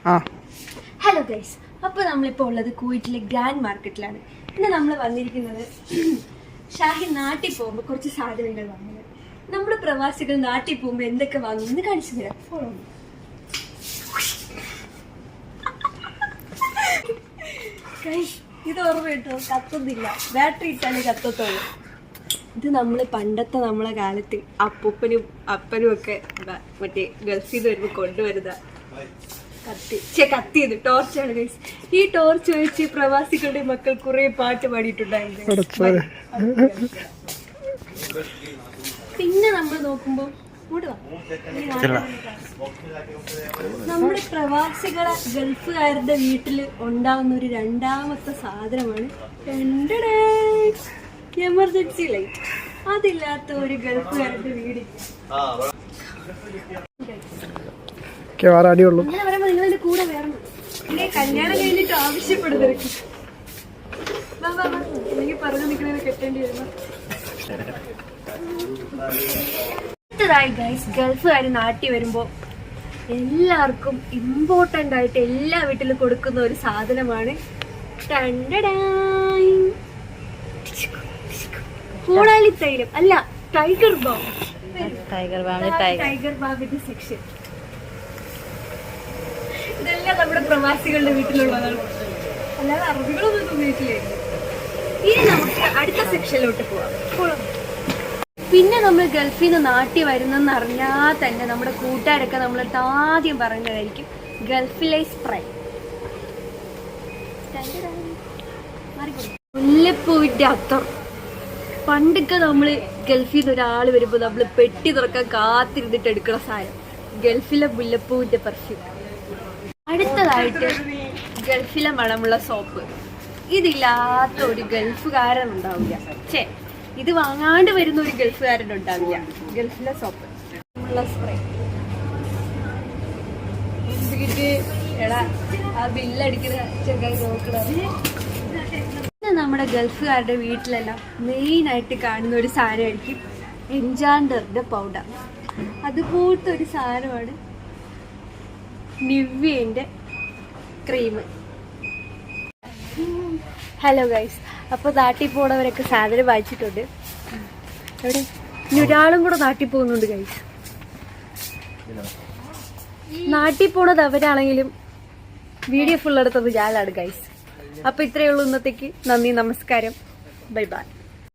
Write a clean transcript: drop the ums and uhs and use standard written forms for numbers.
Hello guys, അപ്പോൾ നമ്മളിപ്പോൾ ഉള്ളത് കുവൈറ്റിലെ ഗ്രാൻഡ് മാർക്കറ്റിലാണ്. ഇന്ന് നമ്മൾ വന്നിരിക്കുന്നത് ഷാഹിൻ നാട്ടിൽ പോകുമ്പോൾ കുറച്ച് സാധനങ്ങൾ വാങ്ങുന്നത്. നമ്മുടെ പ്രവാസികൾ നാട്ടിൽ പോകുമ്പോൾ എന്തൊക്കെ വാങ്ങുമെന്ന് കാണിച്ചു തരാം. ഫോളോ. ഇത് ഓർമ്മ കേട്ടോ, കത്തുന്നില്ല, ബാറ്ററി ഇട്ടാലേ കത്തത്തുള്ളൂ. ഇത് നമ്മൾ പണ്ടത്തെ നമ്മളെ കാലത്ത് അപ്പൂപ്പനും അപ്പനും ഒക്കെ മറ്റേ ഗൾഫിൽ നിന്ന് വരുമ്പോൾ കൊണ്ടുവരുന്ന കത്തിയത് ടോർച്ചാണ് ഗൈസ്. ഈ ടോർച്ച് വെച്ച് പ്രവാസികളുടെ മക്കൾ കുറെ പാട്ട് പാടിയിട്ടുണ്ടായിരുന്നു. പിന്നെ നമ്മൾ നോക്കുമ്പോ നമ്മുടെ പ്രവാസികളെ ഗൾഫുകാരുടെ വീട്ടില് ഉണ്ടാവുന്ന ഒരു രണ്ടാമത്തെ സാധനമാണ് എമർജൻസി ലൈറ്റ്. അതില്ലാത്ത ഒരു ഗൾഫുകാരുടെ വീട് നിങ്ങളുടെ കൂടെ വരണം. കല്യാണം കഴിഞ്ഞിട്ട് ആവശ്യപ്പെടുന്നത് എനിക്ക് പറഞ്ഞു നിൽക്കുന്നത് കെട്ടേണ്ടി വരുന്നു. അടുത്തതായി ഗൈസ്, ഗൾഫുകാർ നാട്ടിൽ വരുമ്പോൾ എല്ലാവർക്കും ഇമ്പോർട്ടൻ്റ് ആയിട്ട് എല്ലാ വീട്ടിലും കൊടുക്കുന്ന ഒരു സാധനമാണ് കൂടാളി തൈലം, അല്ല ടൈഗർ ബാം. ടൈഗർ ബാമിന്റെ സെക്ഷൻ ഇതെല്ലാം നമ്മുടെ പ്രവാസികളുടെ വീട്ടിലുള്ളതാണ്, അല്ലാതെ അറബികളൊന്നും ഉപയോഗിക്കില്ലേ. ഇനി നമുക്ക് അടുത്ത സെക്ഷനിലോട്ട് പോവാം. പിന്നെ നമ്മൾ ഗൾഫിൽ നിന്ന് നാട്ടിൽ വരുന്നെന്ന് അറിഞ്ഞാൽ തന്നെ നമ്മുടെ കൂട്ടുകാരൊക്കെ നമ്മൾ ആദ്യം പറയുന്നതായിരിക്കും ഗൾഫിലെ സ്പ്രേ. മുല്ലപ്പൂവിന്റെ അത്തർ. പണ്ടൊക്കെ നമ്മള് ഗൾഫിൽ നിന്ന് ഒരാൾ വരുമ്പോൾ നമ്മൾ പെട്ടി തുറക്കാൻ കാത്തിരുന്നിട്ട് എടുക്കുന്ന സാധനം ഗൾഫിലെ മുല്ലപ്പൂവിന്റെ പെർഫ്യൂം. അടുത്തതായിട്ട് ഗൾഫിലെ മണമുള്ള സോപ്പ്. ഇതില്ലാത്ത ഒരു ഗൾഫുകാരൻ ഉണ്ടാവില്ല. ഇത് വാങ്ങാണ്ട് വരുന്ന ഒരു ഗൾഫുകാരൻ ഉണ്ടാവില്ല. ഗൾഫിലെ സോപ്പ് ഉള്ള സ്പ്രേ. എടാ ആ ബില്ലടിക്കുന്ന ചെറുതായി നോക്കണം. നമ്മുടെ ഗൾഫുകാരുടെ വീട്ടിലെല്ലാം മെയിനായിട്ട് കാണുന്ന ഒരു സാധനമായിരിക്കും എൻചാൻഡറിന്റെ പൗഡർ. അതുപോലത്തെ ഒരു സാധനമാണ് നിവ്യന്റെ ക്രീം. ഹലോ ഗൈസ്, അപ്പോൾ നാട്ടിൽ പോണവരൊക്കെ സാധനം വായിച്ചിട്ടുണ്ട്. എവിടെ ഇനി ഒരാളും കൂടെ നാട്ടിൽ പോകുന്നുണ്ട് ഗൈസ്. നാട്ടിൽ പോണത് അവരാണെങ്കിലും വീഡിയോ ഫുൾ എടുത്തത് ഞാനാണ് ഗൈസ്. അപ്പോൾ ഇത്രയേ ഉള്ളൂ ഇന്നത്തേക്ക്. നന്ദി, നമസ്കാരം, ബൈ ബൈ.